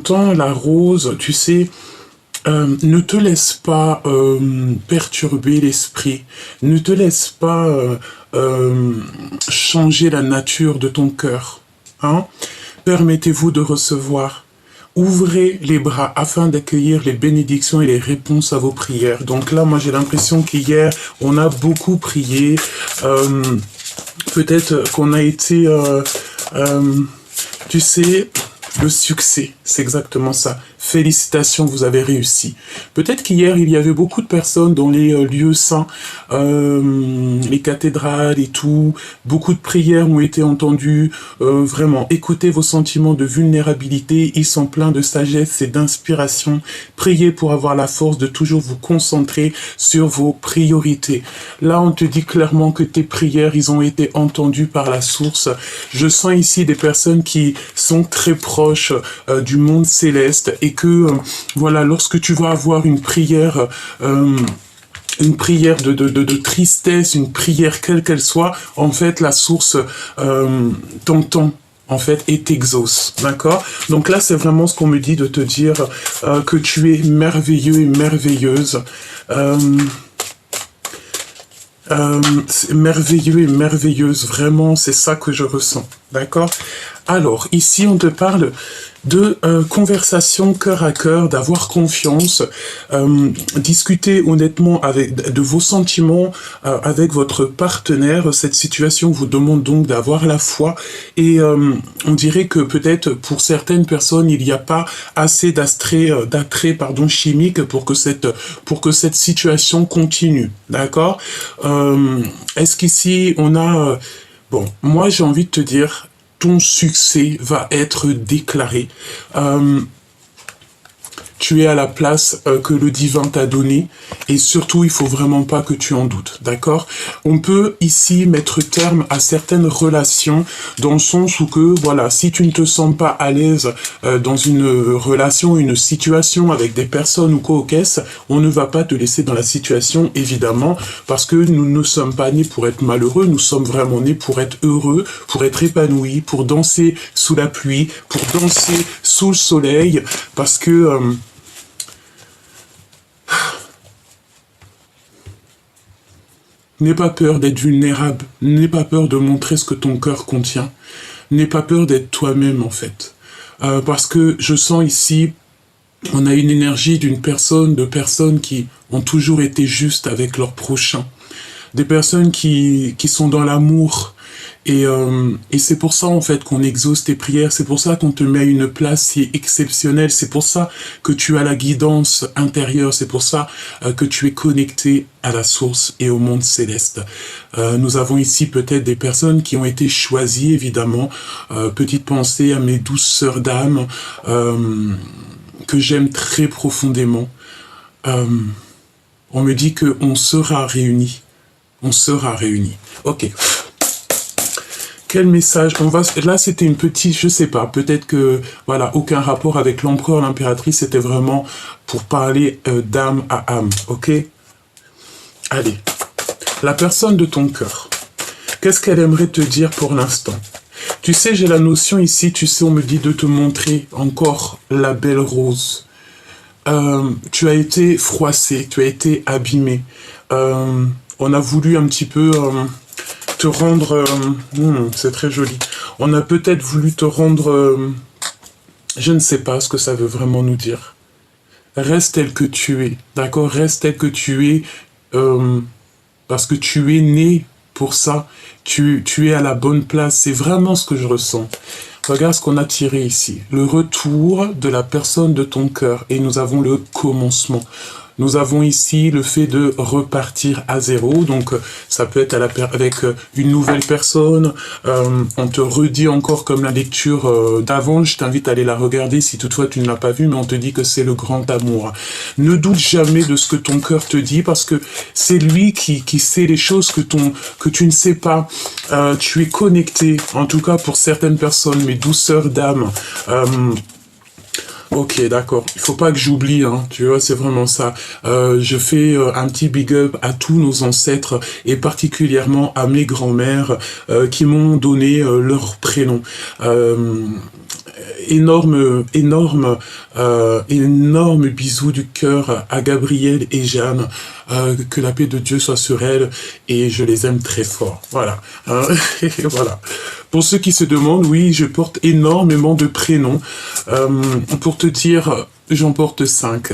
Tant la rose, tu sais, ne te laisse pas perturber l'esprit, ne te laisse pas changer la nature de ton cœur. Hein? Permettez-vous de recevoir. Ouvrez les bras afin d'accueillir les bénédictions et les réponses à vos prières. Donc là, moi j'ai l'impression qu'hier, on a beaucoup prié. Peut-être qu'on a été, tu sais, le succès, c'est exactement ça. Félicitations, vous avez réussi. Peut-être qu'hier, il y avait beaucoup de personnes dans les lieux saints, les cathédrales et tout. Beaucoup de prières ont été entendues. Vraiment, écoutez vos sentiments de vulnérabilité. Ils sont pleins de sagesse et d'inspiration. Priez pour avoir la force de toujours vous concentrer sur vos priorités. Là, on te dit clairement que tes prières, ils ont été entendues par la source. Je sens ici des personnes qui sont très proches du monde céleste et que, voilà, lorsque tu vas avoir une prière de tristesse, une prière quelle qu'elle soit, en fait, la source t'entend, en fait, et t'exauce, d'accord? Donc là, c'est vraiment ce qu'on me dit de te dire que tu es merveilleux et merveilleuse. Merveilleux et merveilleuse, vraiment, c'est ça que je ressens, d'accord? Alors, ici, on te parle de conversation cœur à cœur, d'avoir confiance, discuter honnêtement de vos sentiments avec votre partenaire. Cette situation vous demande donc d'avoir la foi et on dirait que peut-être pour certaines personnes, il n'y a pas assez d'attrait chimique pour que cette situation continue, d'accord? Est-ce qu'ici on a... Bon, moi j'ai envie de te dire, ton succès va être déclaré. Tu es à la place que le divin t'a donnée et surtout il faut vraiment pas que tu en doutes, d'accord? On peut ici mettre terme à certaines relations dans le sens où que voilà, si tu ne te sens pas à l'aise dans une relation, une situation avec des personnes ou quoi aux caisses, on ne va pas te laisser dans la situation évidemment parce que nous ne sommes pas nés pour être malheureux, nous sommes vraiment nés pour être heureux, pour être épanouis, pour danser sous la pluie, pour danser sous le soleil parce que n'aie pas peur d'être vulnérable, n'aie pas peur de montrer ce que ton cœur contient, n'aie pas peur d'être toi-même en fait. Parce que je sens ici, on a une énergie de personnes qui ont toujours été justes avec leurs prochains, des personnes qui sont dans l'amour. Et c'est pour ça en fait qu'on exauce tes prières, c'est pour ça qu'on te met à une place si exceptionnelle, c'est pour ça que tu as la guidance intérieure, c'est pour ça que tu es connecté à la source et au monde céleste. Nous avons ici peut-être des personnes qui ont été choisies évidemment, petite pensée à mes douces sœurs d'âme que j'aime très profondément. On me dit qu'on sera réunis, ok. Quel message on va... Là, c'était une petite... Je sais pas, peut-être que... Voilà, aucun rapport avec l'empereur, l'impératrice. C'était vraiment pour parler d'âme à âme, ok? Allez. La personne de ton cœur. Qu'est-ce qu'elle aimerait te dire pour l'instant? Tu sais, j'ai la notion ici, tu sais, on me dit de te montrer encore la belle rose. Tu as été froissé, tu as été abîmé. On a voulu un petit peu... te rendre... c'est très joli. On a peut-être voulu te rendre... je ne sais pas ce que ça veut vraiment nous dire. Reste tel que tu es, d'accord? Reste tel que tu es, parce que tu es né pour ça. Tu es à la bonne place. C'est vraiment ce que je ressens. Regarde ce qu'on a tiré ici. Le retour de la personne de ton cœur. Et nous avons le commencement. Nous avons ici le fait de repartir à zéro, donc ça peut être avec une nouvelle personne. On te redit encore comme la lecture d'avant, je t'invite à aller la regarder si toutefois tu ne l'as pas vue, mais on te dit que c'est le grand amour. Ne doute jamais de ce que ton cœur te dit, parce que c'est lui qui sait les choses que tu ne sais pas. Tu es connecté, en tout cas pour certaines personnes, mes douceurs d'âme. Ok, d'accord. Il faut pas que j'oublie, hein. Tu vois, c'est vraiment ça. Je fais un petit big up à tous nos ancêtres et particulièrement à mes grands-mères qui m'ont donné leur prénom. énorme bisous du cœur à Gabrielle et Jeanne. Que la paix de Dieu soit sur elles et je les aime très fort. Voilà. Voilà. Pour ceux qui se demandent, oui, je porte énormément de prénoms. Pour te dire, j'en porte 5.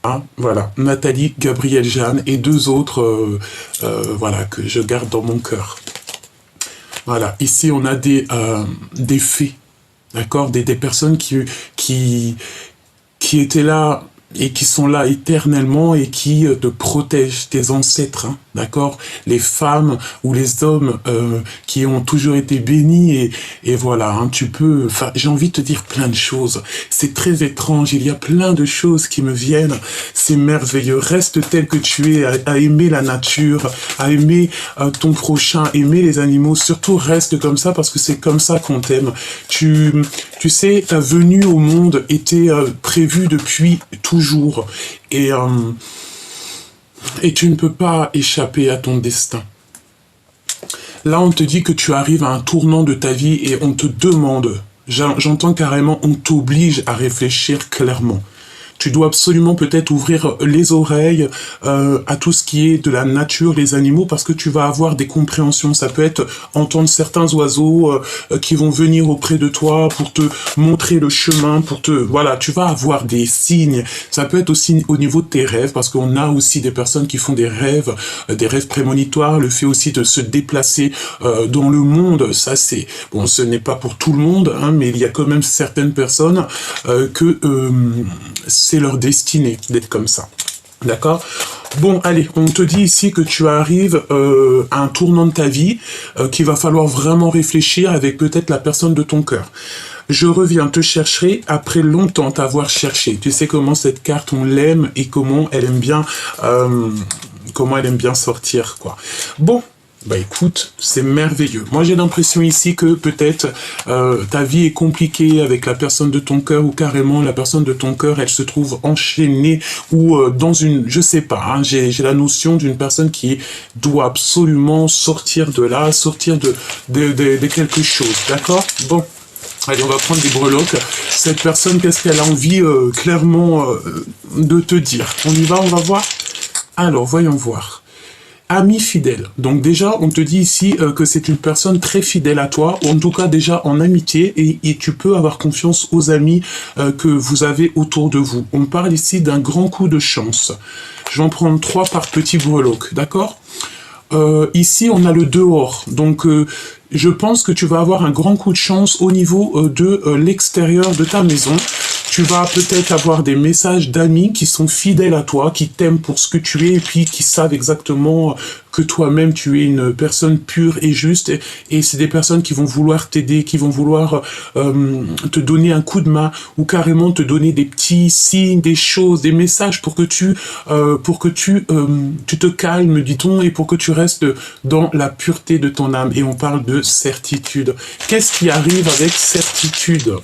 Hein, voilà, Nathalie, Gabrielle, Jeanne et 2 autres, voilà, que je garde dans mon cœur. Voilà, ici on a des fées, d'accord, des personnes qui étaient là et qui sont là éternellement et qui te protègent, tes ancêtres, hein, d'accord, les femmes ou les hommes qui ont toujours été bénis et voilà, hein, tu peux, enfin, j'ai envie de te dire plein de choses, c'est très étrange, il y a plein de choses qui me viennent, c'est merveilleux, reste tel que tu es, à aimer la nature, à aimer ton prochain, aimer les animaux, surtout reste comme ça parce que c'est comme ça qu'on t'aime, tu sais, ta venue au monde était prévue depuis toujours et tu ne peux pas échapper à ton destin. Là, on te dit que tu arrives à un tournant de ta vie et on te demande, j'entends carrément, on t'oblige à réfléchir clairement. Tu dois absolument peut-être ouvrir les oreilles à tout ce qui est de la nature, les animaux, parce que tu vas avoir des compréhensions. Ça peut être entendre certains oiseaux qui vont venir auprès de toi pour te montrer le chemin, voilà, tu vas avoir des signes. Ça peut être aussi au niveau de tes rêves, parce qu'on a aussi des personnes qui font des rêves prémonitoires, le fait aussi de se déplacer dans le monde, ça c'est, bon, ce n'est pas pour tout le monde, hein, mais il y a quand même certaines personnes que c'est leur destinée d'être comme ça. D'accord? Bon, allez, on te dit ici que tu arrives à un tournant de ta vie, qu'il va falloir vraiment réfléchir avec peut-être la personne de ton cœur. Je reviens te chercher après longtemps t'avoir cherché. Tu sais comment cette carte, on l'aime et comment elle aime bien sortir, quoi. Bon. Bah écoute, c'est merveilleux. Moi j'ai l'impression ici que peut-être ta vie est compliquée avec la personne de ton cœur ou carrément la personne de ton cœur, elle se trouve enchaînée ou dans une, je sais pas, hein, j'ai la notion d'une personne qui doit absolument sortir de là, sortir de quelque chose, d'accord? Bon. Allez, on va prendre des breloques. Cette personne, qu'est-ce qu'elle a envie clairement de te dire? On y va, on va voir? Alors, voyons voir. Ami fidèle. Donc déjà, on te dit ici que c'est une personne très fidèle à toi, ou en tout cas déjà en amitié, et tu peux avoir confiance aux amis que vous avez autour de vous. On parle ici d'un grand coup de chance. Je vais en prendre 3 par petit breloque, d'accord? Ici, on a le dehors. Donc, je pense que tu vas avoir un grand coup de chance au niveau de l'extérieur de ta maison. Tu vas peut-être avoir des messages d'amis qui sont fidèles à toi, qui t'aiment pour ce que tu es, et puis qui savent exactement que toi-même, tu es une personne pure et juste. Et c'est des personnes qui vont vouloir t'aider, qui vont vouloir te donner un coup de main, ou carrément te donner des petits signes, des choses, des messages pour que tu te calmes, dit-on, et pour que tu restes dans la pureté de ton âme. Et on parle de certitude. Qu'est-ce qui arrive avec certitude ?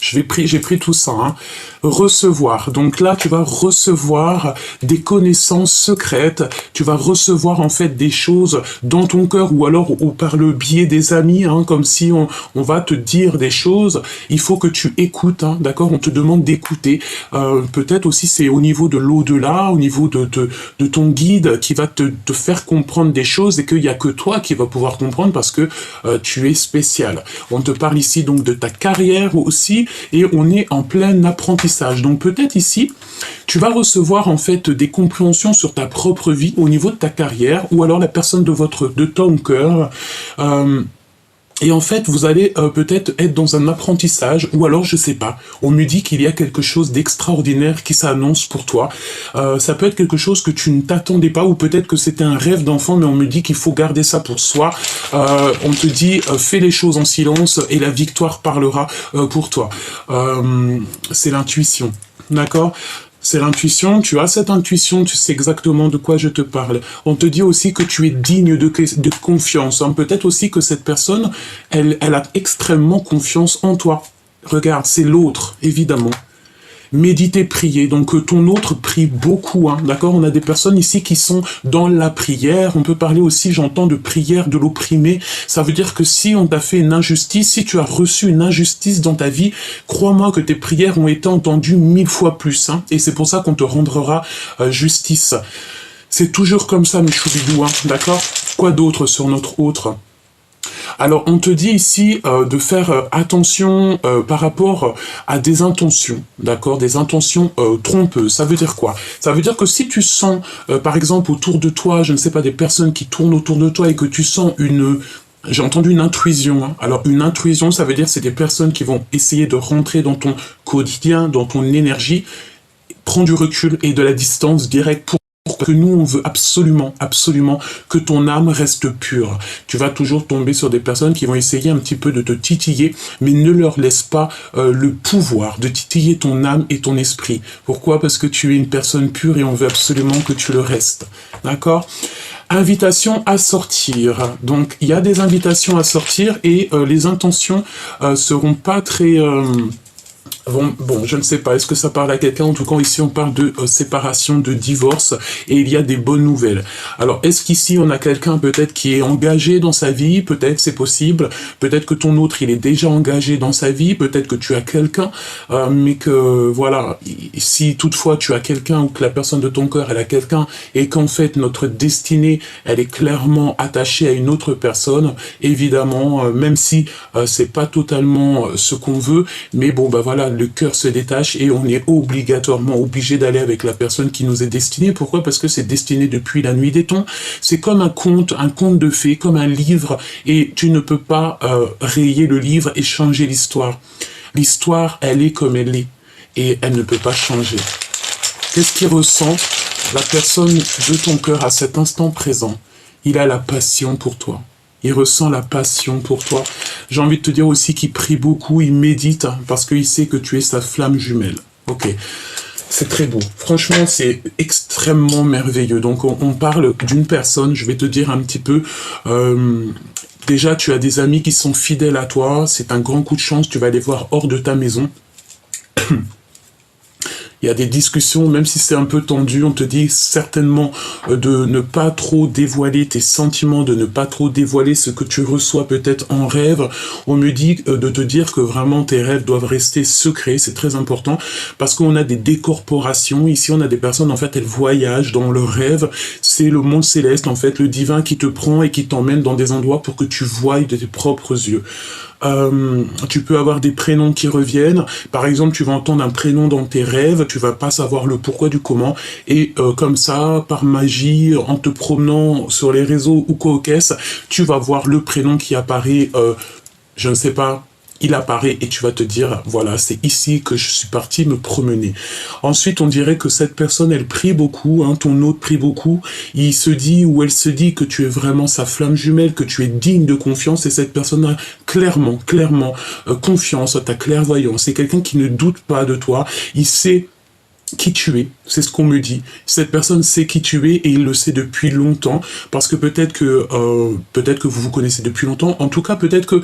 J'ai pris tout ça, hein. Recevoir. Donc là, tu vas recevoir des connaissances secrètes, tu vas recevoir en fait des choses dans ton cœur ou alors par le biais des amis, hein, comme si on va te dire des choses. Il faut que tu écoutes, hein, d'accord? On te demande d'écouter. Peut-être aussi c'est au niveau de l'au-delà, au niveau de ton guide qui va te faire comprendre des choses et qu'il n'y a que toi qui va pouvoir comprendre parce que tu es spécial. On te parle ici donc de ta carrière aussi et on est en plein apprentissage. Donc peut-être ici, tu vas recevoir en fait des compréhensions sur ta propre vie au niveau de ta carrière ou alors la personne de ton cœur. Et en fait, vous allez peut-être être dans un apprentissage, ou alors, je sais pas, on me dit qu'il y a quelque chose d'extraordinaire qui s'annonce pour toi. Ça peut être quelque chose que tu ne t'attendais pas, ou peut-être que c'était un rêve d'enfant, mais on me dit qu'il faut garder ça pour soi. On te dit, fais les choses en silence, et la victoire parlera pour toi. C'est l'intuition, d'accord ? C'est l'intuition, tu as cette intuition, tu sais exactement de quoi je te parle. On te dit aussi que tu es digne de confiance. Hein. Peut-être aussi que cette personne, elle a extrêmement confiance en toi. Regarde, c'est l'autre, évidemment. méditer, prier. Donc ton autre prie beaucoup, hein, d'accord? On a des personnes ici qui sont dans la prière. On peut parler aussi, j'entends, de prière de l'opprimé. Ça veut dire que si on t'a fait une injustice, si tu as reçu une injustice dans ta vie, crois-moi que tes prières ont été entendues 1000 fois plus. Hein, et c'est pour ça qu'on te rendra justice. C'est toujours comme ça, mes choubidous, hein, d'accord? Quoi d'autre sur notre autre? Alors, on te dit ici de faire attention par rapport à des intentions, d'accord? Des intentions trompeuses. Ça veut dire quoi? Ça veut dire que si tu sens, par exemple, autour de toi, je ne sais pas, des personnes qui tournent autour de toi et que tu sens une... J'ai entendu une intuition. Hein. Alors, une intuition, ça veut dire que c'est des personnes qui vont essayer de rentrer dans ton quotidien, dans ton énergie. Prends du recul et de la distance directe pour que nous, on veut absolument, absolument que ton âme reste pure. Tu vas toujours tomber sur des personnes qui vont essayer un petit peu de te titiller, mais ne leur laisse pas le pouvoir de titiller ton âme et ton esprit. Pourquoi? Parce que tu es une personne pure et on veut absolument que tu le restes. D'accord? Invitation à sortir. Donc, il y a des invitations à sortir et les intentions seront pas très... Bon, je ne sais pas, est-ce que ça parle à quelqu'un? En tout cas, ici, on parle de séparation, de divorce, et il y a des bonnes nouvelles. Alors, est-ce qu'ici, on a quelqu'un peut-être qui est engagé dans sa vie? Peut-être, c'est possible. Peut-être que ton autre, il est déjà engagé dans sa vie. Peut-être que tu as quelqu'un, mais que, voilà, si toutefois tu as quelqu'un ou que la personne de ton cœur, elle a quelqu'un, et qu'en fait, notre destinée, elle est clairement attachée à une autre personne, évidemment, même si c'est pas totalement ce qu'on veut, mais bon, bah voilà, le cœur se détache et on est obligatoirement obligé d'aller avec la personne qui nous est destinée. Pourquoi? Parce que c'est destiné depuis la nuit des temps. C'est comme un conte de fées, comme un livre, et tu ne peux pas rayer le livre et changer l'histoire. L'histoire, elle est comme elle est, et elle ne peut pas changer. Qu'est-ce qu'il ressent la personne de ton cœur à cet instant présent? Il a la passion pour toi. Il ressent la passion pour toi. J'ai envie de te dire aussi qu'il prie beaucoup, il médite, parce qu'il sait que tu es sa flamme jumelle. Ok, c'est très beau. Franchement, c'est extrêmement merveilleux. Donc, on parle d'une personne, je vais te dire un petit peu... déjà, tu as des amis qui sont fidèles à toi. C'est un grand coup de chance, tu vas les voir hors de ta maison. Il y a des discussions, même si c'est un peu tendu, on te dit certainement de ne pas trop dévoiler tes sentiments, de ne pas trop dévoiler ce que tu reçois peut-être en rêve. On me dit de te dire que vraiment tes rêves doivent rester secrets, c'est très important, parce qu'on a des décorporations. Ici, on a des personnes, en fait, elles voyagent dans leurs rêves. C'est le monde céleste, en fait, le divin qui te prend et qui t'emmène dans des endroits pour que tu voies de tes propres yeux. Tu peux avoir des prénoms qui reviennent. Par exemple, tu vas entendre un prénom dans tes rêves, tu vas pas savoir le pourquoi du comment, et comme ça, par magie, en te promenant sur les réseaux ou quoi qu'est-ce, tu vas voir le prénom qui apparaît, je ne sais pas, il apparaît et tu vas te dire, voilà, c'est ici que je suis parti me promener. Ensuite, on dirait que cette personne, elle prie beaucoup, hein, ton autre prie beaucoup, il se dit ou elle se dit que tu es vraiment sa flamme jumelle, que tu es digne de confiance, et cette personne a clairement confiance, ta clairvoyance. C'est quelqu'un qui ne doute pas de toi, il sait qui tu es, c'est ce qu'on me dit. Cette personne sait qui tu es et il le sait depuis longtemps, parce que peut-être que vous vous connaissez depuis longtemps, en tout cas peut-être que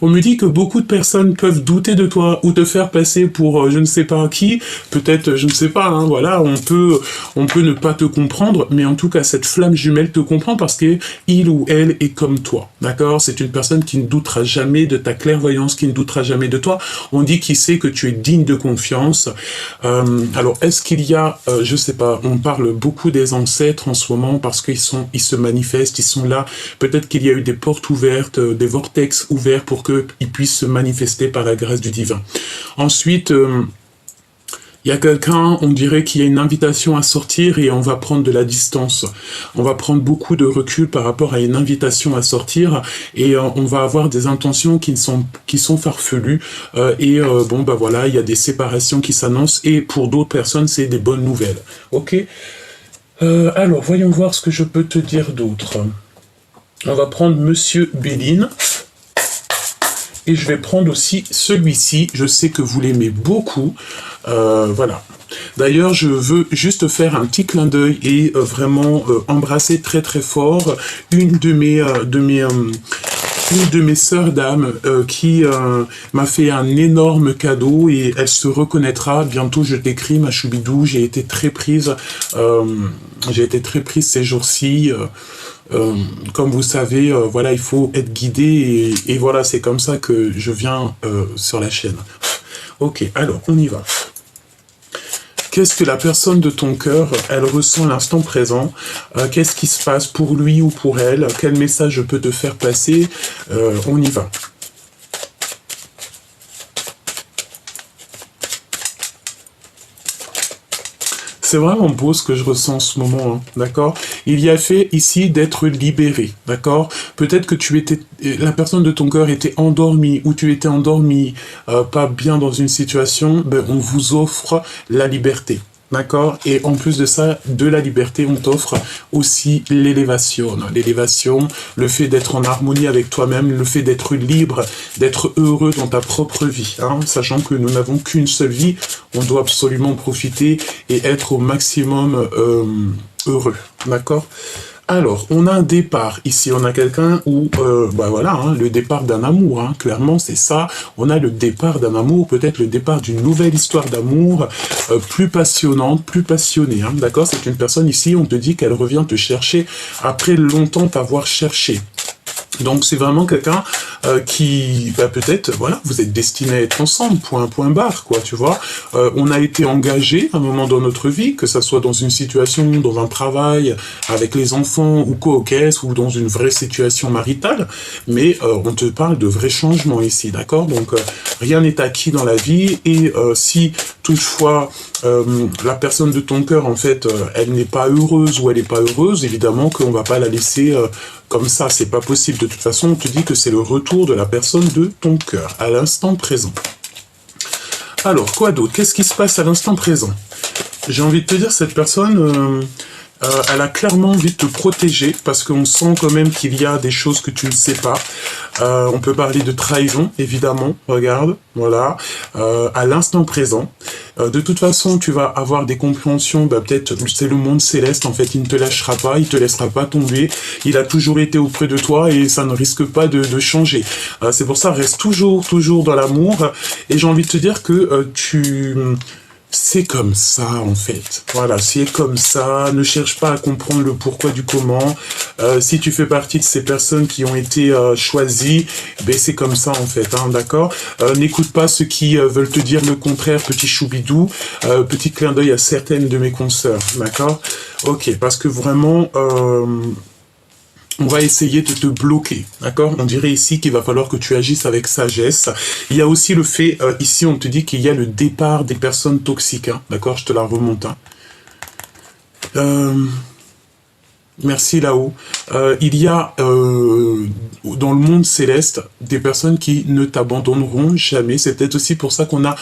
on me dit que beaucoup de personnes peuvent douter de toi ou te faire passer pour je ne sais pas qui, peut-être, je ne sais pas, hein, voilà, on peut ne pas te comprendre, mais en tout cas, cette flamme jumelle te comprend parce que il ou elle est comme toi, d'accord? C'est une personne qui ne doutera jamais de ta clairvoyance, qui ne doutera jamais de toi. On dit qu'il sait que tu es digne de confiance. Alors, est-ce qu'il y a, je sais pas, on parle beaucoup des ancêtres en ce moment parce qu'ils se manifestent, ils sont là. Peut-être qu'il y a eu des portes ouvertes, des vortex ouverts pour qu'ils puissent se manifester par la grâce du divin. Ensuite, il y a quelqu'un, on dirait qu'il y a une invitation à sortir et on va prendre de la distance. On va prendre beaucoup de recul par rapport à une invitation à sortir et on va avoir des intentions qui sont farfelues bon bah voilà, il y a des séparations qui s'annoncent et pour d'autres personnes c'est des bonnes nouvelles. Ok. Alors voyons voir ce que je peux te dire d'autre. On va prendre Monsieur Béline. Et je vais prendre aussi celui-ci, je sais que vous l'aimez beaucoup, voilà. D'ailleurs, je veux juste faire un petit clin d'œil et vraiment embrasser très très fort une de mes une de mes sœurs d'âme qui m'a fait un énorme cadeau et elle se reconnaîtra. Bientôt, je t'écris, ma choubidou. J'ai été très prise. Ces jours-ci. Comme vous savez, voilà, il faut être guidé et voilà, c'est comme ça que je viens sur la chaîne. Ok, alors, on y va. Qu'est-ce que la personne de ton cœur, elle ressent l'instant présent? Qu'est-ce qui se passe pour lui ou pour elle? Quel message je peux te faire passer? On y va. C'est vraiment beau ce que je ressens en ce moment, hein, d'accord? Il y a fait ici d'être libéré, d'accord? Peut-être que la personne de ton cœur était endormie, ou tu étais endormi, pas bien dans une situation, ben on vous offre la liberté. D'accord? Et en plus de ça, de la liberté, on t'offre aussi l'élévation. L'élévation, le fait d'être en harmonie avec toi-même, le fait d'être libre, d'être heureux dans ta propre vie. Hein? Sachant que nous n'avons qu'une seule vie, on doit absolument profiter et être au maximum heureux. D'accord? Alors, on a un départ. Ici, on a quelqu'un où, bah voilà, hein, le départ d'un amour, hein, clairement, c'est ça. On a le départ d'un amour, peut-être le départ d'une nouvelle histoire d'amour, plus passionnante, plus passionnée. Hein, d'accord? C'est une personne ici, on te dit qu'elle revient te chercher après longtemps t'avoir cherché. Donc c'est vraiment quelqu'un qui, bah, peut-être, voilà, vous êtes destinés à être ensemble, point barre, quoi, tu vois. On a été engagés à un moment dans notre vie, que ça soit dans une situation, dans un travail, avec les enfants, ou co-caisse, ou dans une vraie situation maritale, mais on te parle de vrais changements ici, d'accord? Donc rien n'est acquis dans la vie, et si toutefois la personne de ton cœur, en fait, elle n'est pas heureuse ou elle n'est pas heureuse, évidemment qu'on va pas la laisser comme ça, c'est pas possible. De toute façon, on te dit que c'est le retour de la personne de ton cœur, à l'instant présent. Alors, quoi d'autre? Qu'est-ce qui se passe à l'instant présent? J'ai envie de te dire, cette personne, elle a clairement envie de te protéger, parce qu'on sent quand même qu'il y a des choses que tu ne sais pas. On peut parler de trahison, évidemment, regarde, voilà, à l'instant présent. De toute façon, tu vas avoir des compréhensions, bah, peut-être c'est le monde céleste, en fait, il ne te lâchera pas, il te laissera pas tomber, il a toujours été auprès de toi et ça ne risque pas de changer. C'est pour ça, reste toujours dans l'amour, et j'ai envie de te dire que c'est comme ça, en fait. Voilà, c'est comme ça. Ne cherche pas à comprendre le pourquoi du comment. Si tu fais partie de ces personnes qui ont été choisies, ben c'est comme ça, en fait, hein, d'accord? N'écoute pas ceux qui veulent te dire le contraire, petit choubidou. Petit clin d'œil à certaines de mes consoeurs, d'accord? Ok, parce que vraiment... on va essayer de te bloquer, d'accord? On dirait ici qu'il va falloir que tu agisses avec sagesse. Il y a aussi le fait, ici on te dit qu'il y a le départ des personnes toxiques, hein, d'accord? Je te la remonte. Hein. Merci là-haut. Il y a dans le monde céleste des personnes qui ne t'abandonneront jamais. C'est peut-être aussi pour ça qu'on a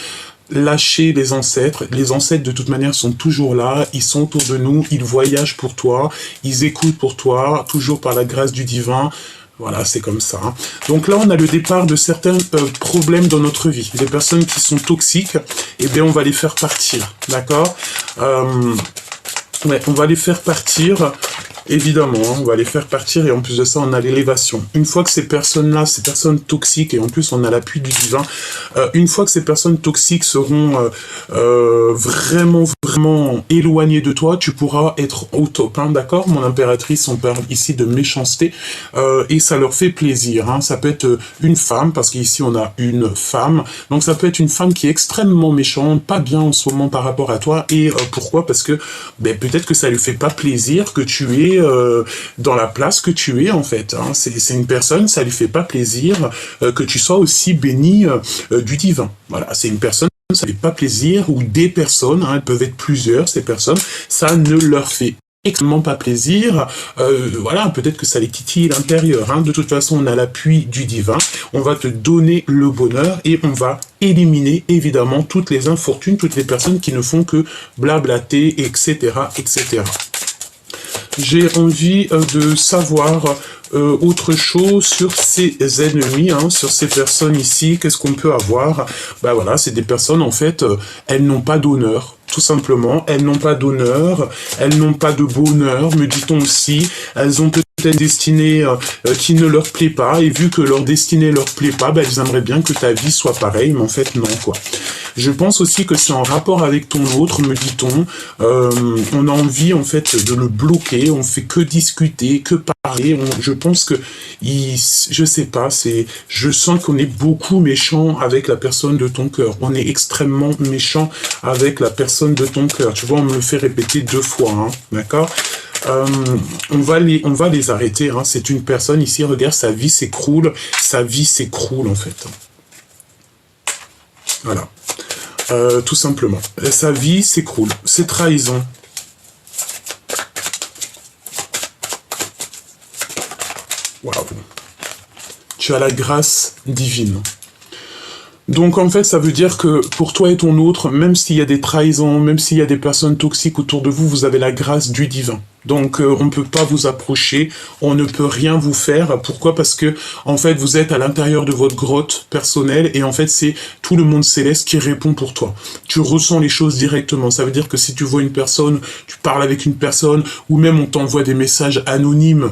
lâché les ancêtres. Les ancêtres, de toute manière, sont toujours là. Ils sont autour de nous. Ils voyagent pour toi. Ils écoutent pour toi, toujours par la grâce du divin. Voilà, c'est comme ça. Hein. Donc là, on a le départ de certains problèmes dans notre vie. Des personnes qui sont toxiques, eh bien, on va les faire partir. D'accord? Ouais, on va les faire partir. Évidemment, hein, on va les faire partir et en plus de ça, on a l'élévation. Une fois que ces personnes-là, ces personnes toxiques, et en plus on a l'appui du divin, une fois que ces personnes toxiques seront vraiment éloignées de toi, tu pourras être au top, hein, d'accord? Mon impératrice, on parle ici de méchanceté, et ça leur fait plaisir. Hein. Ça peut être une femme, parce qu'ici on a une femme, donc ça peut être une femme qui est extrêmement méchante, pas bien en ce moment par rapport à toi, et pourquoi? Parce que ben, peut-être que ça lui fait pas plaisir que tu es dans la place que tu es en fait. Hein. C'est une personne, ça lui fait pas plaisir que tu sois aussi béni du divin. Voilà, c'est une personne, ça lui fait pas plaisir, ou des personnes, hein, elles peuvent être plusieurs, ces personnes, ça ne leur fait extrêmement pas plaisir, voilà, peut-être que ça les titille l'intérieur. Hein. De toute façon, on a l'appui du divin, on va te donner le bonheur et on va éliminer évidemment toutes les infortunes, toutes les personnes qui ne font que blablater, etc., etc. J'ai envie de savoir autre chose sur ces ennemis, hein, sur ces personnes ici. Qu'est-ce qu'on peut avoir? Ben voilà, c'est des personnes, en fait, elles n'ont pas d'honneur. Tout simplement, elles n'ont pas d'honneur, elles n'ont pas de bonheur, me dit-on aussi. Elles ont peut-être peut-être destinée qui ne leur plaît pas, et vu que leur destinée leur plaît pas, ben, ils aimeraient bien que ta vie soit pareille, mais en fait non, quoi. Je pense aussi que c'est en rapport avec ton autre, me dit-on. On a envie en fait de le bloquer, on fait que discuter, que parler. Je pense que, je sais pas, je sens qu'on est beaucoup méchant avec la personne de ton cœur. On est extrêmement méchant avec la personne de ton cœur. Tu vois, on me le fait répéter 2 fois, hein, d'accord? On va les arrêter, hein. C'est une personne ici, regarde, sa vie s'écroule en fait. Voilà. Tout simplement. Sa vie s'écroule. C'est trahison. Waouh. Tu as la grâce divine. Donc en fait, ça veut dire que pour toi et ton autre, même s'il y a des trahisons, même s'il y a des personnes toxiques autour de vous, vous avez la grâce du divin. Donc on ne peut pas vous approcher, on ne peut rien vous faire. Pourquoi? Parce que en fait, vous êtes à l'intérieur de votre grotte personnelle et en fait, c'est tout le monde céleste qui répond pour toi. Tu ressens les choses directement. Ça veut dire que si tu vois une personne, tu parles avec une personne ou même on t'envoie des messages anonymes,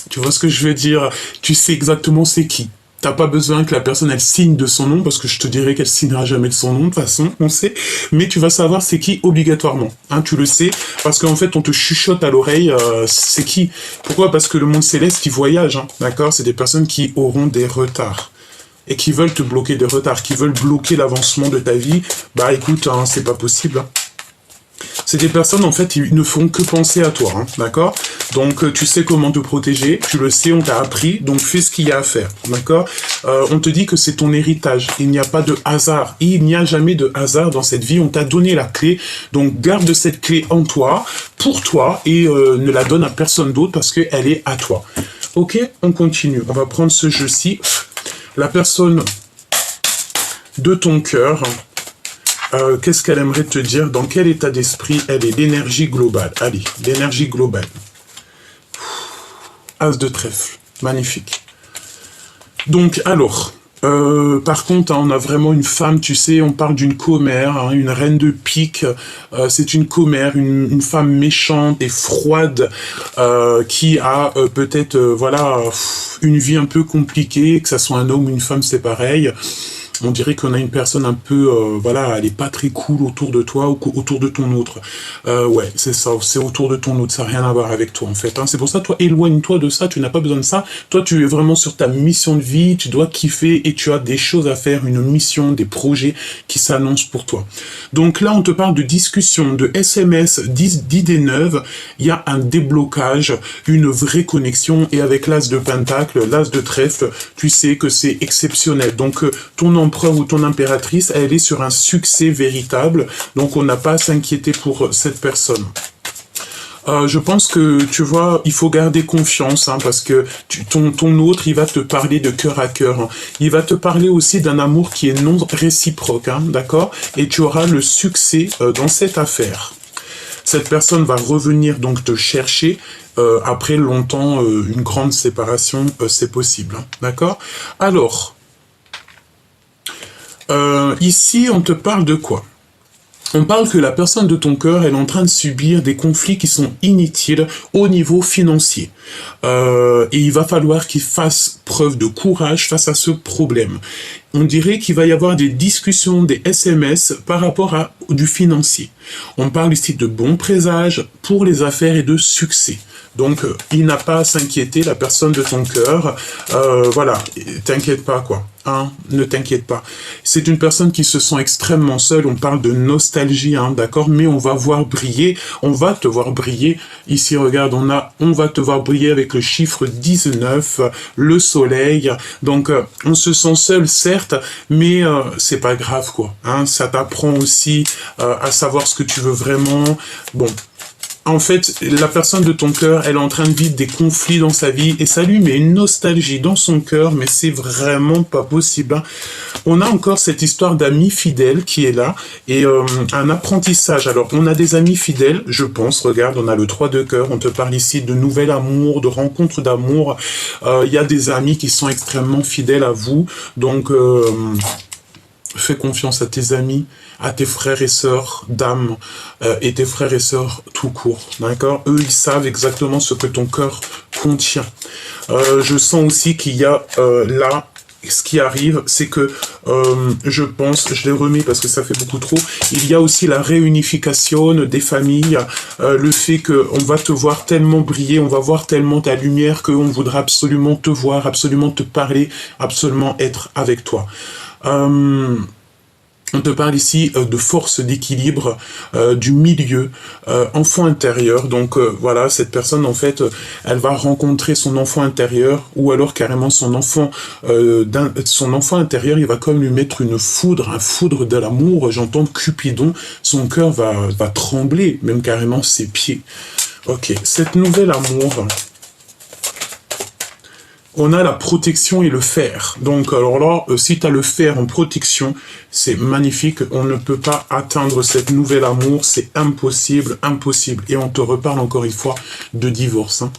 tu vois ce que je veux dire? Tu sais exactement c'est qui. T'as pas besoin que la personne, elle signe de son nom, parce que je te dirais qu'elle signera jamais de son nom, de toute façon, on sait. Mais tu vas savoir c'est qui obligatoirement. Hein, tu le sais, parce qu'en fait, on te chuchote à l'oreille, c'est qui. Pourquoi? Parce que le monde céleste, il voyage, hein, d'accord? C'est des personnes qui auront des retards. Et qui veulent te bloquer des retards, qui veulent bloquer l'avancement de ta vie. Bah écoute, hein, c'est pas possible. Hein. C'est des personnes, en fait, ils ne font que penser à toi, hein, d'accord? Donc, tu sais comment te protéger, tu le sais, on t'a appris, donc fais ce qu'il y a à faire, d'accord? On te dit que c'est ton héritage, il n'y a pas de hasard, il n'y a jamais de hasard dans cette vie, on t'a donné la clé, donc garde cette clé en toi, pour toi, et ne la donne à personne d'autre parce qu'elle est à toi. Ok, on continue, on va prendre ce jeu-ci. La personne de ton cœur... qu'est-ce qu'elle aimerait te dire? Dans quel état d'esprit elle est? L'énergie globale. Allez, l'énergie globale. As de trèfle. Magnifique. Donc, alors, par contre, hein, on a vraiment une femme, tu sais, on parle d'une commère, hein, une reine de pique. C'est une commère, une femme méchante et froide qui a peut-être, voilà, une vie un peu compliquée, que ça soit un homme ou une femme, c'est pareil. On dirait qu'on a une personne un peu, voilà, elle est pas très cool autour de toi ou autour de ton autre. Ouais, c'est ça, c'est autour de ton autre, ça n'a rien à voir avec toi en fait. Hein. C'est pour ça, toi, éloigne-toi de ça, tu n'as pas besoin de ça. Toi, tu es vraiment sur ta mission de vie, tu dois kiffer et tu as des choses à faire, une mission, des projets qui s'annoncent pour toi. Donc là, on te parle de discussion, de SMS, d'idées neuves, il y a un déblocage, une vraie connexion et avec l'as de pentacle, l'as de trèfle, tu sais que c'est exceptionnel. Donc, ton empereur ou ton impératrice, elle est sur un succès véritable, donc on n'a pas à s'inquiéter pour cette personne. Je pense que, tu vois, il faut garder confiance, hein, parce que ton autre, il va te parler de cœur à cœur. Hein. Il va te parler aussi d'un amour qui est non réciproque, hein, d'accord? Et tu auras le succès dans cette affaire. Cette personne va revenir donc te chercher. Après longtemps, une grande séparation, c'est possible, hein, d'accord? Alors... ici, on te parle de quoi? On parle que la personne de ton cœur, elle est en train de subir des conflits qui sont inutiles au niveau financier. Et il va falloir qu'il fasse preuve de courage face à ce problème. On dirait qu'il va y avoir des discussions, des SMS par rapport à du financier. On parle ici de bons présages pour les affaires et de succès. Donc, il n'a pas à s'inquiéter, la personne de ton cœur. Voilà, t'inquiète pas, quoi. Hein, ne t'inquiète pas. C'est une personne qui se sent extrêmement seule. On parle de nostalgie, hein, d'accord? Mais on va voir briller. On va te voir briller. Ici, regarde, on va te voir briller avec le chiffre 19, le soleil. Donc, on se sent seul, certes, mais c'est pas grave, quoi. Hein, ça t'apprend aussi à savoir ce que tu veux vraiment. Bon. En fait, la personne de ton cœur, elle est en train de vivre des conflits dans sa vie et ça lui met une nostalgie dans son cœur, mais c'est vraiment pas possible. Hein. On a encore cette histoire d'amis fidèles qui est là et un apprentissage. Alors, on a des amis fidèles, je pense. Regarde, on a le 3 de cœur. On te parle ici de nouvel amour, de rencontre d'amour. Il y a des amis qui sont extrêmement fidèles à vous. Donc... Fais confiance à tes amis, à tes frères et sœurs d'âme et tes frères et sœurs tout court, d'accord? Eux, ils savent exactement ce que ton cœur contient. Je sens aussi qu'il y a là, ce qui arrive, c'est que je pense, je l'ai remis parce que ça fait beaucoup trop, il y a aussi la réunification des familles, le fait qu'on va te voir tellement briller, on va voir tellement ta lumière qu'on voudra absolument te voir, absolument te parler, absolument être avec toi. On te parle ici de force d'équilibre, du milieu, enfant intérieur. Donc voilà, cette personne en fait, elle va rencontrer son enfant intérieur ou alors carrément son enfant intérieur. Il va comme lui mettre une foudre, un foudre de l'amour. J'entends Cupidon, son cœur va trembler, même carrément ses pieds. Ok, cette nouvelle amour. On a la protection et le fer. Donc, alors là, si tu as le fer en protection, c'est magnifique. On ne peut pas atteindre cette nouvelle amour. C'est impossible, impossible. Et on te reparle encore une fois de divorce. Hein.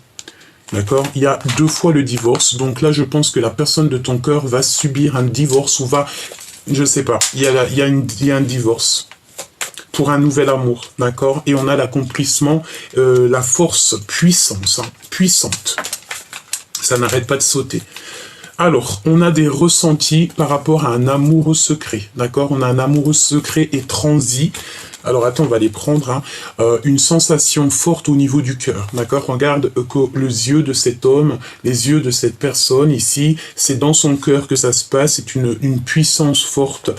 D'accord? Il y a 2 fois le divorce. Donc là, je pense que la personne de ton cœur va subir un divorce ou va... Je sais pas. Il y a un divorce pour un nouvel amour. D'accord? Et on a l'accomplissement, la force puissante. Ça n'arrête pas de sauter. Alors, on a des ressentis par rapport à un amoureux secret, d'accord? On a un amoureux secret et transi. Alors, attends, on va les prendre. Hein. Une sensation forte au niveau du cœur, d'accord? Regarde que les yeux de cet homme, les yeux de cette personne ici, c'est dans son cœur que ça se passe. C'est une puissance forte.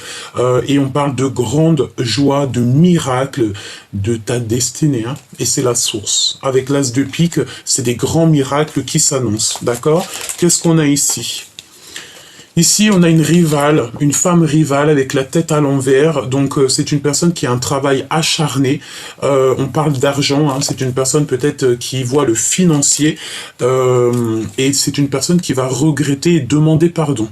Et on parle de grande joie, de miracle de ta destinée. Hein. Et c'est la source. Avec l'as de pique, c'est des grands miracles qui s'annoncent, d'accord? Qu'est-ce qu'on a ici? Ici, on a une rivale, une femme rivale avec la tête à l'envers. Donc, c'est une personne qui a un travail acharné. On parle d'argent. Hein, c'est une personne peut-être qui voit le financier. Et c'est une personne qui va regretter et demander pardon.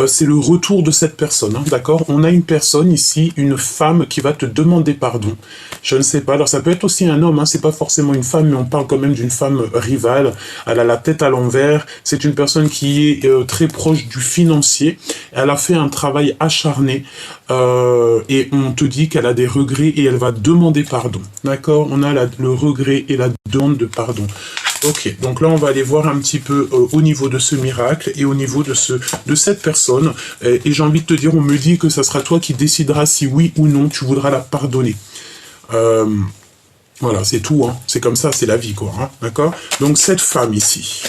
C'est le retour de cette personne, hein, d'accord? On a une personne ici, une femme qui va te demander pardon. Je ne sais pas, alors ça peut être aussi un homme, hein, c'est pas forcément une femme, mais on parle quand même d'une femme rivale. Elle a la tête à l'envers, c'est une personne qui est très proche du financier. Elle a fait un travail acharné et on te dit qu'elle a des regrets et elle va demander pardon, d'accord? On a le regret et la demande de pardon. Ok, donc là on va aller voir un petit peu au niveau de ce miracle et au niveau de cette personne. Et j'ai envie de te dire, on me dit que ça sera toi qui décideras si oui ou non tu voudras la pardonner. Voilà, c'est tout, hein. C'est comme ça, c'est la vie, quoi. Hein, d'accord? Donc cette femme ici.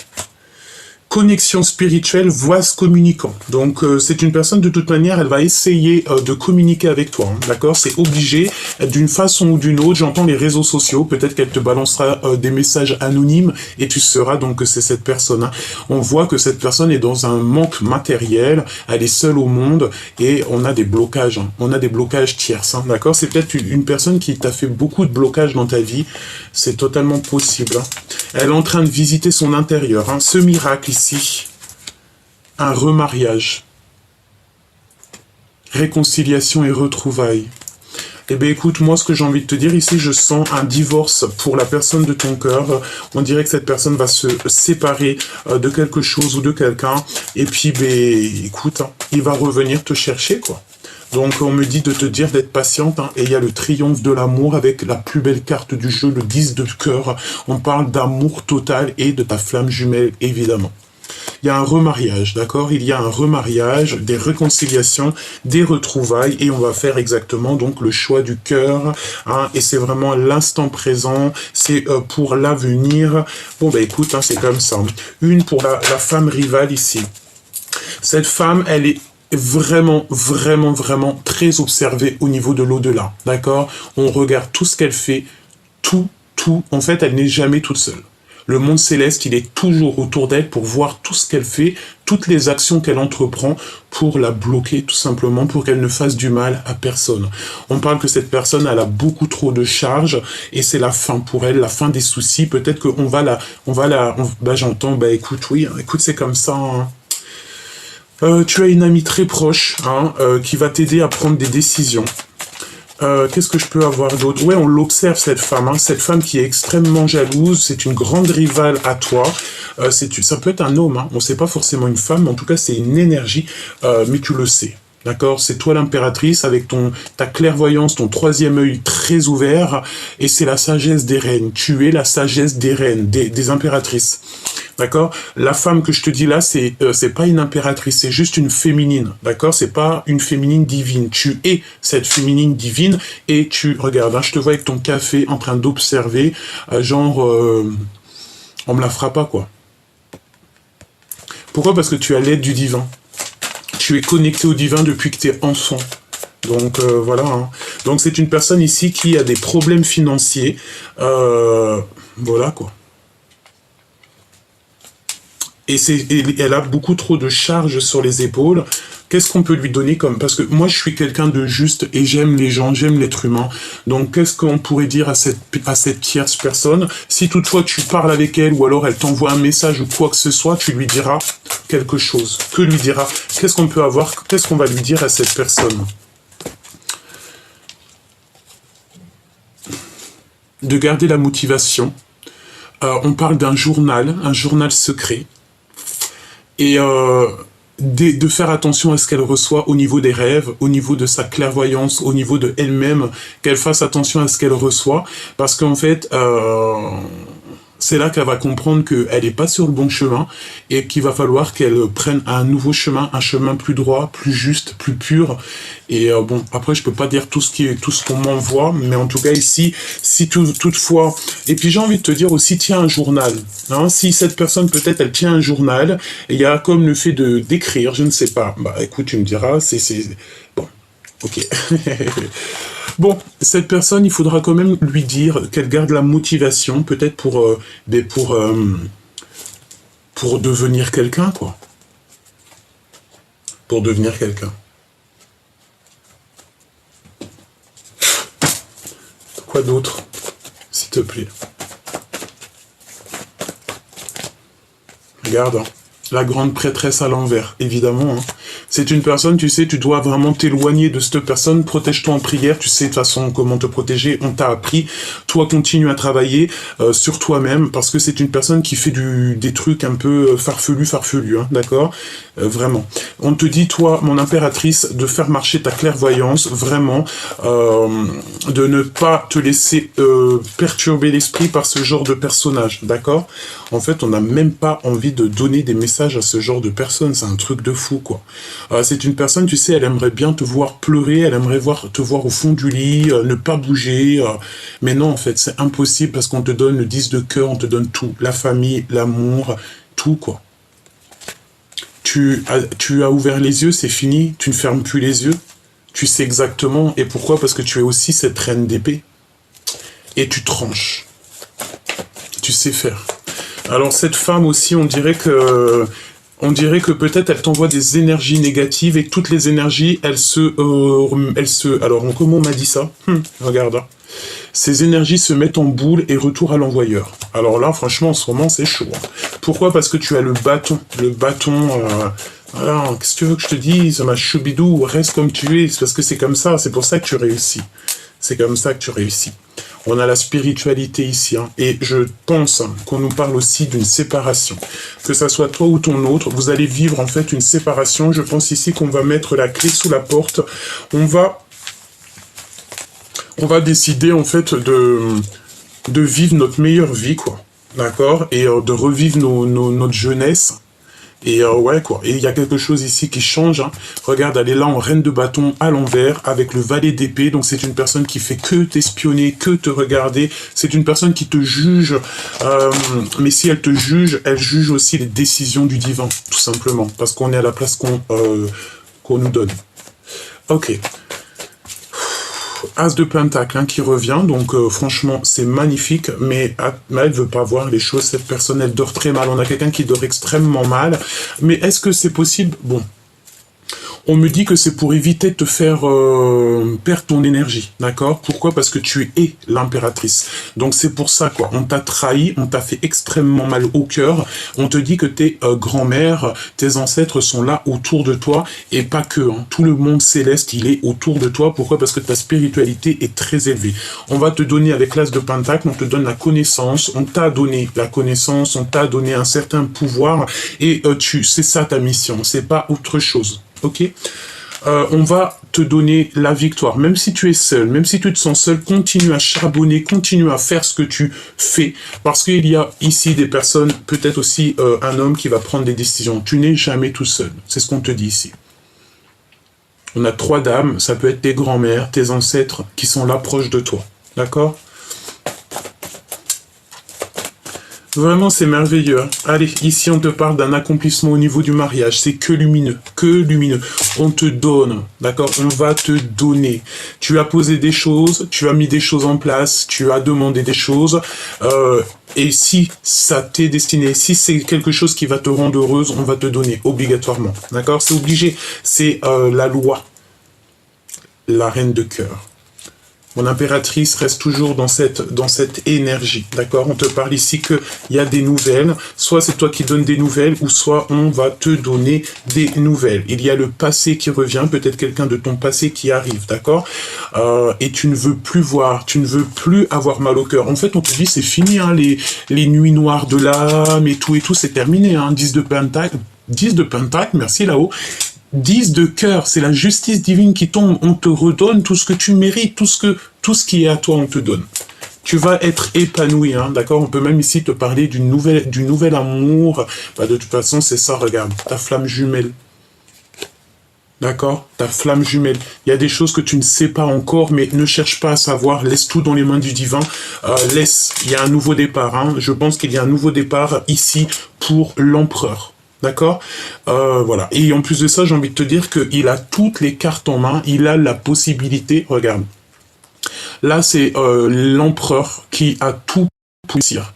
Connexion spirituelle, voix communicant. Donc, c'est une personne, de toute manière, elle va essayer de communiquer avec toi, hein, d'accord? C'est obligé, d'une façon ou d'une autre. J'entends les réseaux sociaux, peut-être qu'elle te balancera des messages anonymes, et tu sauras donc que c'est cette personne. Hein. On voit que cette personne est dans un manque matériel, elle est seule au monde, et on a des blocages, hein. On a des blocages tierces, hein, d'accord? C'est peut-être une personne qui t'a fait beaucoup de blocages dans ta vie, c'est totalement possible. Hein. Elle est en train de visiter son intérieur, hein. Ce miracle ici, un remariage, réconciliation et retrouvailles. Eh bien écoute, moi ce que j'ai envie de te dire ici, je sens un divorce pour la personne de ton cœur. On dirait que cette personne va se séparer de quelque chose ou de quelqu'un. Et puis, ben, écoute, hein, il va revenir te chercher, quoi. Donc on me dit de te dire d'être patiente, hein, et il y a le triomphe de l'amour avec la plus belle carte du jeu, le 10 de cœur. On parle d'amour total et de ta flamme jumelle, évidemment. Il y a un remariage, d'accord? Il y a un remariage, des réconciliations, des retrouvailles, et on va faire exactement donc le choix du cœur, hein, et c'est vraiment l'instant présent, c'est pour l'avenir. Bon bah écoute, hein, c'est comme ça. Une pour la femme rivale ici. Cette femme, elle est vraiment très observée au niveau de l'au-delà, d'accord? On regarde tout ce qu'elle fait, tout. En fait, elle n'est jamais toute seule. Le monde céleste, il est toujours autour d'elle pour voir tout ce qu'elle fait, toutes les actions qu'elle entreprend pour la bloquer, tout simplement, pour qu'elle ne fasse du mal à personne. On parle que cette personne, elle a beaucoup trop de charges, et c'est la fin pour elle, la fin des soucis. Peut-être qu'on va j'entends, bah écoute, oui, écoute, c'est comme ça, hein. Tu as une amie très proche, hein, qui va t'aider à prendre des décisions. Qu'est-ce que je peux avoir d'autre? Ouais, on l'observe, cette femme, hein, cette femme qui est extrêmement jalouse, c'est une grande rivale à toi. Ça peut être un homme, hein, on ne sait pas forcément une femme, mais en tout cas c'est une énergie, mais tu le sais. D'accord? C'est toi l'impératrice avec ta clairvoyance, ton troisième œil très ouvert, et c'est la sagesse des reines. Tu es la sagesse des reines, des impératrices. D'accord? La femme que je te dis là, c'est pas une impératrice, c'est juste une féminine. D'accord? C'est pas une féminine divine. Tu es cette féminine divine, et regarde, hein, je te vois avec ton café en train d'observer, on me la fera pas, quoi. Pourquoi? Parce que tu as l'aide du divin. Tu es connecté au divin depuis que tu es enfant. Donc voilà. Hein. Donc c'est une personne ici qui a des problèmes financiers. Voilà quoi. Et elle a beaucoup trop de charges sur les épaules. Qu'est-ce qu'on peut lui donner comme... Parce que moi, je suis quelqu'un de juste et j'aime les gens, j'aime l'être humain. Donc, qu'est-ce qu'on pourrait dire à cette tierce personne? Si toutefois tu parles avec elle ou alors elle t'envoie un message ou quoi que ce soit, tu lui diras quelque chose. Que lui dira? Qu'est-ce qu'on peut avoir? Qu'est-ce qu'on va lui dire à cette personne? De garder la motivation. On parle d'un journal, un journal secret. Et de faire attention à ce qu'elle reçoit au niveau des rêves, au niveau de sa clairvoyance, au niveau de elle-même, qu'elle fasse attention à ce qu'elle reçoit, parce qu'en fait, c'est là qu'elle va comprendre qu'elle n'est pas sur le bon chemin et qu'il va falloir qu'elle prenne un nouveau chemin, un chemin plus droit, plus juste, plus pur. Et bon, après, je peux pas dire tout ce qu'on m'envoie, mais en tout cas ici, si toutefois... Et puis j'ai envie de te dire aussi, tiens un journal. Hein, si cette personne, peut-être, elle tient un journal, et il y a comme le fait d'écrire, je ne sais pas. Bah écoute, tu me diras, bon, ok. Bon, cette personne, il faudra quand même lui dire qu'elle garde la motivation, peut-être pour devenir quelqu'un, quoi. Pour devenir quelqu'un. Quoi d'autre, s'il te plaît? Regarde, hein. La grande prêtresse à l'envers, évidemment. Hein. C'est une personne, tu sais, tu dois vraiment t'éloigner de cette personne. Protège-toi en prière, tu sais de toute façon comment te protéger, on t'a appris. Toi, continue à travailler sur toi-même, parce que c'est une personne qui fait des trucs un peu farfelus, hein, d'accord? Vraiment. On te dit, toi, mon impératrice, de faire marcher ta clairvoyance, vraiment, de ne pas te laisser perturber l'esprit par ce genre de personnage, d'accord? En fait, on n'a même pas envie de donner des messages à ce genre de personne, c'est un truc de fou, quoi. C'est une personne, tu sais, elle aimerait bien te voir pleurer, elle aimerait te voir au fond du lit, ne pas bouger, mais non, en fait, c'est impossible parce qu'on te donne le 10 de cœur, on te donne tout, la famille, l'amour, tout, quoi. Tu as ouvert les yeux, c'est fini, tu ne fermes plus les yeux, tu sais exactement, et pourquoi? Parce que tu es aussi cette reine d'épée, et tu tranches, tu sais faire. Alors cette femme aussi, on dirait que peut-être elle t'envoie des énergies négatives et que toutes les énergies, alors comment on m'a dit ça? Regarde, hein. Ces énergies se mettent en boule et retour à l'envoyeur. Alors là, franchement, en ce moment, c'est chaud. Hein. Pourquoi? Parce que tu as le bâton. Voilà, qu'est-ce que tu veux que je te dise? Ma choubidou, reste comme tu es. C'est parce que c'est comme ça, c'est pour ça que tu réussis. C'est comme ça que tu réussis. On a la spiritualité ici, hein, et je pense qu'on nous parle aussi d'une séparation. Que ça soit toi ou ton autre, vous allez vivre en fait une séparation. Je pense ici qu'on va mettre la clé sous la porte. On va décider en fait de vivre notre meilleure vie, quoi. D'accord? Et de revivre notre jeunesse. Et ouais, quoi. Et il y a quelque chose ici qui change. Hein. Regarde, elle est là en reine de bâton à l'envers avec le valet d'épée. Donc c'est une personne qui fait que t'espionner, que te regarder. C'est une personne qui te juge. Mais si elle te juge, elle juge aussi les décisions du divin, tout simplement. Parce qu'on est à la place qu'on nous donne. Ok. As de pentacle hein, qui revient, donc franchement c'est magnifique, mais elle veut pas voir les choses, cette personne elle dort très mal, on a quelqu'un qui dort extrêmement mal, mais est-ce que c'est possible? Bon, on me dit que c'est pour éviter de te faire perdre ton énergie, d'accord? Pourquoi? Parce que tu es l'impératrice. Donc c'est pour ça, quoi. On t'a trahi, on t'a fait extrêmement mal au cœur. On te dit que tes grands-mères, tes ancêtres sont là autour de toi, et pas que. Hein. Tout le monde céleste, il est autour de toi. Pourquoi? Parce que ta spiritualité est très élevée. On va te donner, avec l'as de pentacle, on te donne la connaissance, on t'a donné la connaissance, on t'a donné un certain pouvoir, et c'est ça ta mission, c'est pas autre chose. Ok, on va te donner la victoire. Même si tu es seul, même si tu te sens seul, continue à charbonner, continue à faire ce que tu fais. Parce qu'il y a ici des personnes, peut-être aussi un homme qui va prendre des décisions. Tu n'es jamais tout seul. C'est ce qu'on te dit ici. On a 3 dames, ça peut être tes grands-mères, tes ancêtres qui sont là proches de toi. D'accord? Vraiment, c'est merveilleux. Hein. Allez, ici, on te parle d'un accomplissement au niveau du mariage. C'est que lumineux, que lumineux. On te donne, d'accord? On va te donner. Tu as posé des choses, tu as mis des choses en place, tu as demandé des choses. Et si ça t'est destiné, si c'est quelque chose qui va te rendre heureuse, on va te donner, obligatoirement. D'accord? C'est obligé. C'est la loi. La reine de cœur. Mon impératrice reste toujours dans cette énergie, d'accord? On te parle ici qu'il y a des nouvelles, soit c'est toi qui donnes des nouvelles, ou soit on va te donner des nouvelles. Il y a le passé qui revient, peut-être quelqu'un de ton passé qui arrive, d'accord? Et tu ne veux plus voir, tu ne veux plus avoir mal au cœur. En fait, on te dit, c'est fini, hein, les nuits noires de l'âme et tout, c'est terminé, hein, 10 de pentacle, merci là-haut. 10 de cœur, c'est la justice divine qui tombe, on te redonne tout ce que tu mérites, tout ce qui est à toi, on te donne. Tu vas être épanoui, hein, d'accord? On peut même ici te parler du nouvel amour. Bah, de toute façon, c'est ça, regarde, ta flamme jumelle. D'accord? Ta flamme jumelle. Il y a des choses que tu ne sais pas encore, mais ne cherche pas à savoir, laisse tout dans les mains du divin. Il y a un nouveau départ, hein. Je pense qu'il y a un nouveau départ ici pour l'empereur. D'accord? Voilà. Et en plus de ça, j'ai envie de te dire qu'il a toutes les cartes en main. Il a la possibilité. Regarde. Là, c'est l'empereur qui a tout pour réussir.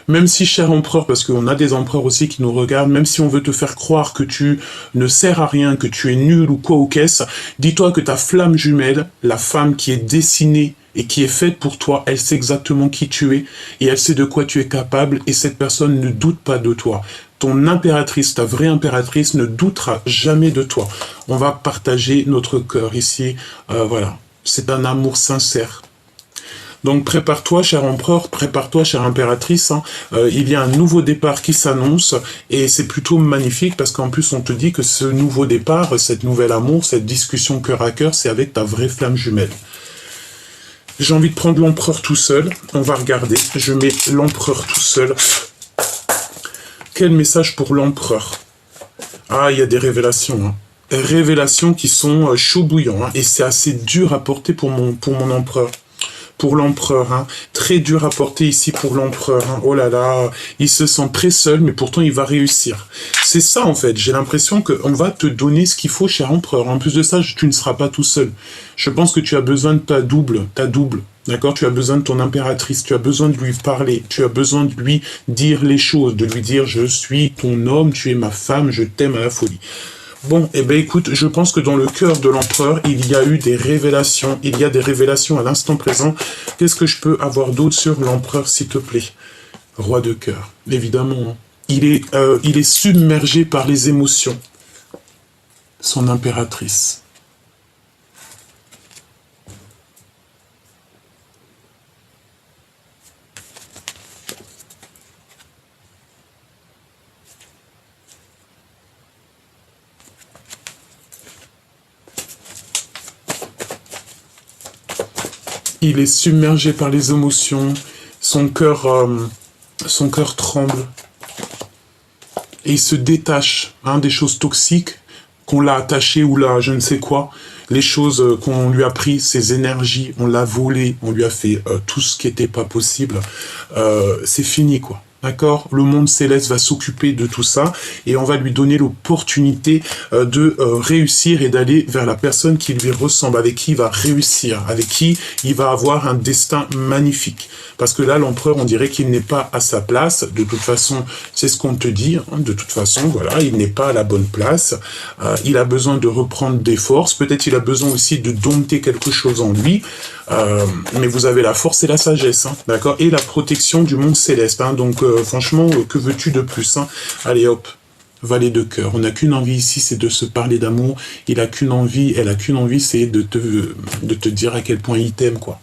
Même si, cher empereur, parce qu'on a des empereurs aussi qui nous regardent, même si on veut te faire croire que tu ne sers à rien, que tu es nul ou quoi ou qu'est-ce, dis-toi que ta flamme jumelle, la femme qui est dessinée et qui est faite pour toi, elle sait exactement qui tu es et elle sait de quoi tu es capable et cette personne ne doute pas de toi. Ton impératrice, ta vraie impératrice ne doutera jamais de toi. On va partager notre cœur ici. Voilà, c'est un amour sincère. Donc prépare-toi, cher empereur, prépare-toi, chère impératrice. Hein. Il y a un nouveau départ qui s'annonce et c'est plutôt magnifique parce qu'en plus on te dit que ce nouveau départ, cette nouvelle amour, cette discussion cœur à cœur, c'est avec ta vraie flamme jumelle. J'ai envie de prendre l'empereur tout seul. On va regarder. Je mets l'empereur tout seul. Quel message pour l'empereur? Ah, il y a des révélations. Hein. Révélations qui sont chaud bouillant. Hein, et c'est assez dur à porter pour mon empereur. Pour l'empereur, hein. Très dur à porter ici pour l'empereur. Hein. Oh là là, il se sent très seul, mais pourtant il va réussir. C'est ça en fait, j'ai l'impression qu'on va te donner ce qu'il faut, cher empereur. En plus de ça, tu ne seras pas tout seul. Je pense que tu as besoin de ta double. D'accord? Tu as besoin de ton impératrice, tu as besoin de lui parler, tu as besoin de lui dire les choses, de lui dire « Je suis ton homme, tu es ma femme, je t'aime à la folie ». Bon, eh bien écoute, je pense que dans le cœur de l'empereur, il y a eu des révélations. Il y a des révélations à l'instant présent. Qu'est-ce que je peux avoir d'autre sur l'empereur, s'il te plaît? Roi de cœur, évidemment. Hein. Il est submergé par les émotions. Son impératrice. Il est submergé par les émotions, son cœur tremble. Et il se détache des choses toxiques qu'on l'a attaché ou là, je ne sais quoi. Les choses qu'on lui a pris, ses énergies, on l'a volé, on lui a fait tout ce qui n'était pas possible. C'est fini, quoi. D'accord? Le monde céleste va s'occuper de tout ça et on va lui donner l'opportunité de réussir et d'aller vers la personne qui lui ressemble, avec qui il va réussir, avec qui il va avoir un destin magnifique. Parce que là, l'empereur, on dirait qu'il n'est pas à sa place. De toute façon, c'est ce qu'on te dit. Hein. De toute façon, voilà, il n'est pas à la bonne place. Il a besoin de reprendre des forces. Peut-être il a besoin aussi de dompter quelque chose en lui. Mais vous avez la force et la sagesse, hein, d'accord? Et la protection du monde céleste. Hein. Donc, franchement, que veux-tu de plus, hein? Allez, hop. Valet de cœur. On n'a qu'une envie ici, c'est de se parler d'amour. Il a qu'une envie, elle a qu'une envie, c'est de te dire à quel point il t'aime, quoi.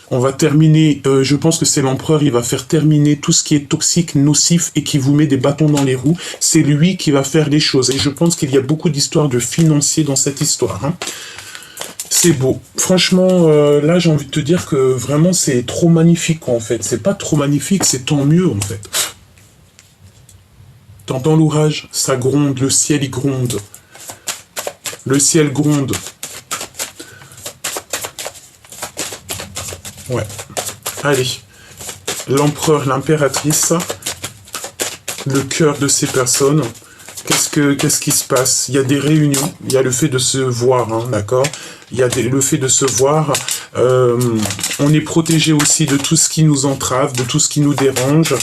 On va terminer, je pense que c'est l'empereur, il va faire terminer tout ce qui est toxique, nocif et qui vous met des bâtons dans les roues. C'est lui qui va faire les choses. Et je pense qu'il y a beaucoup d'histoires de financiers dans cette histoire. Hein. C'est beau. Franchement, là, j'ai envie de te dire que vraiment, c'est trop magnifique, en fait. C'est pas trop magnifique, c'est tant mieux, en fait. T'entends l'orage? Ça gronde, le ciel, il gronde. Le ciel gronde. Ouais. Allez. L'empereur, l'impératrice. Le cœur de ces personnes. Qu'est-ce qui se passe? Il y a des réunions. Il y a le fait de se voir, hein, d'accord? Il y a le fait de se voir. On est protégé aussi de tout ce qui nous entrave, de tout ce qui nous dérange.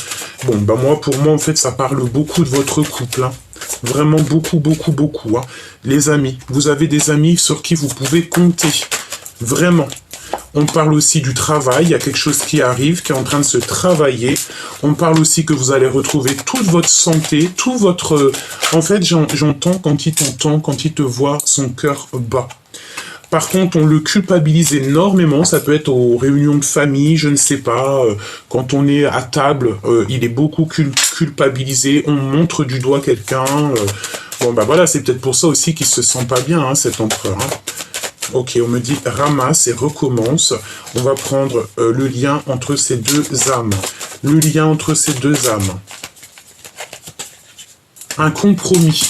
Bon, bah pour moi, en fait, ça parle beaucoup de votre couple. Hein. Vraiment beaucoup, beaucoup, beaucoup. Hein. Les amis. Vous avez des amis sur qui vous pouvez compter. Vraiment. On parle aussi du travail, il y a quelque chose qui arrive, qui est en train de se travailler. On parle aussi que vous allez retrouver toute votre santé, tout votre... En fait, j'entends quand il t'entend, quand il te voit, son cœur bat. Par contre, on le culpabilise énormément, ça peut être aux réunions de famille, je ne sais pas, quand on est à table, il est beaucoup culpabilisé, on montre du doigt quelqu'un. Bon, bah voilà, c'est peut-être pour ça aussi qu'il se sent pas bien, hein, cet empereur. Hein. Ok, on me dit ramasse et recommence. On va prendre le lien entre ces deux âmes. Le lien entre ces deux âmes. Un compromis.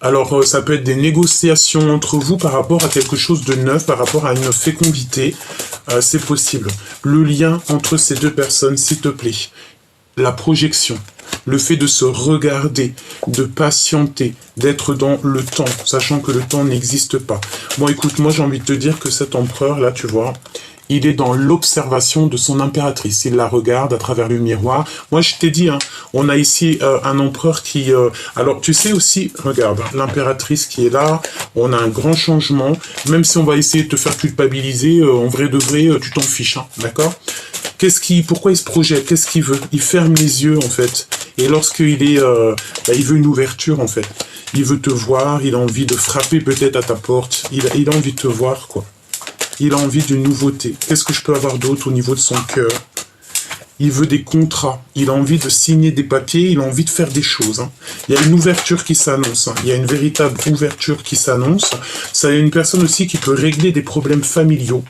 Alors, ça peut être des négociations entre vous par rapport à quelque chose de neuf, par rapport à une fécondité. C'est possible. Le lien entre ces deux personnes, s'il te plaît. La projection. Le fait de se regarder, de patienter, d'être dans le temps, sachant que le temps n'existe pas. Bon, écoute, moi j'ai envie de te dire que cet empereur, là, tu vois, il est dans l'observation de son impératrice. Il la regarde à travers le miroir. Moi, je t'ai dit, hein, on a ici un empereur qui... alors, tu sais aussi, regarde, l'impératrice qui est là, on a un grand changement. Même si on va essayer de te faire culpabiliser, en vrai de vrai, tu t'en fiches, hein, d'accord ? Pourquoi il se projette? Qu'est-ce qu'il veut? Il ferme les yeux, en fait. Et lorsqu'il est... il veut une ouverture, en fait. Il veut te voir, il a envie de frapper peut-être à ta porte. Il a envie de te voir, quoi. Il a envie d'une nouveauté. Qu'est-ce que je peux avoir d'autre au niveau de son cœur? Il veut des contrats. Il a envie de signer des papiers. Il a envie de faire des choses. Hein. Il y a une ouverture qui s'annonce. Hein. Il y a une véritable ouverture qui s'annonce. Ça y a une personne aussi qui peut régler des problèmes familiaux.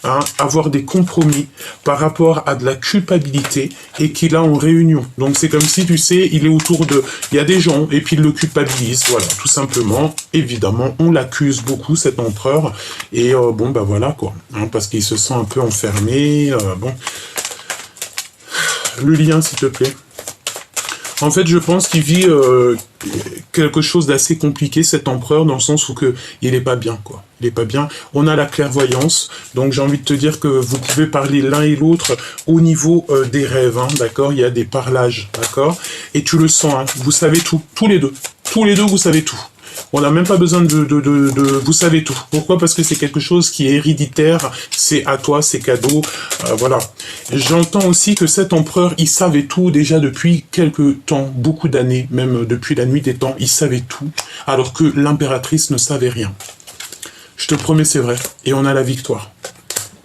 Hein, avoir des compromis par rapport à de la culpabilité et qu'il a en réunion. Donc c'est comme si, tu sais, il est autour de... Il y a des gens et puis il le culpabilise, voilà, tout simplement. Évidemment, on l'accuse beaucoup, cet empereur. Et bon, bah voilà, quoi. Hein, parce qu'il se sent un peu enfermé. Bon. Le lien, s'il te plaît. En fait, je pense qu'il vit quelque chose d'assez compliqué, cet empereur, dans le sens où il est pas bien, quoi. Il est pas bien. On a la clairvoyance, donc j'ai envie de te dire que vous pouvez parler l'un et l'autre au niveau des rêves, hein, d'accord? Il y a des parlages, d'accord? Et tu le sens, hein, vous savez tout, tous les deux. Tous les deux, vous savez tout. On n'a même pas besoin de... Vous savez tout. Pourquoi? Parce que c'est quelque chose qui est héréditaire, c'est à toi, c'est cadeau, voilà. J'entends aussi que cet empereur, il savait tout déjà depuis quelques temps, beaucoup d'années, même depuis la nuit des temps, il savait tout, alors que l'impératrice ne savait rien. Je te promets, c'est vrai. Et on a la victoire.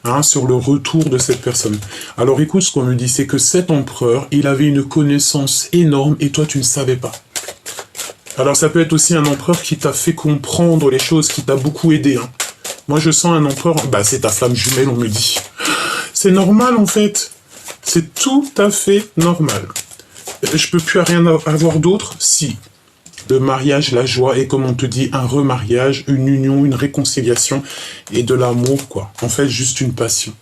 Hein, sur le retour de cette personne. Alors écoute, ce qu'on me dit, c'est que cet empereur, il avait une connaissance énorme et toi, tu ne savais pas. Alors ça peut être aussi un empereur qui t'a fait comprendre les choses, qui t'a beaucoup aidé. Hein. Moi je sens un empereur, bah c'est ta flamme jumelle, on me dit. C'est normal en fait. C'est tout à fait normal. Je peux plus rien avoir d'autre? Si. Le mariage, la joie, et comme on te dit, un remariage, une union, une réconciliation, et de l'amour, quoi. En fait, juste une passion.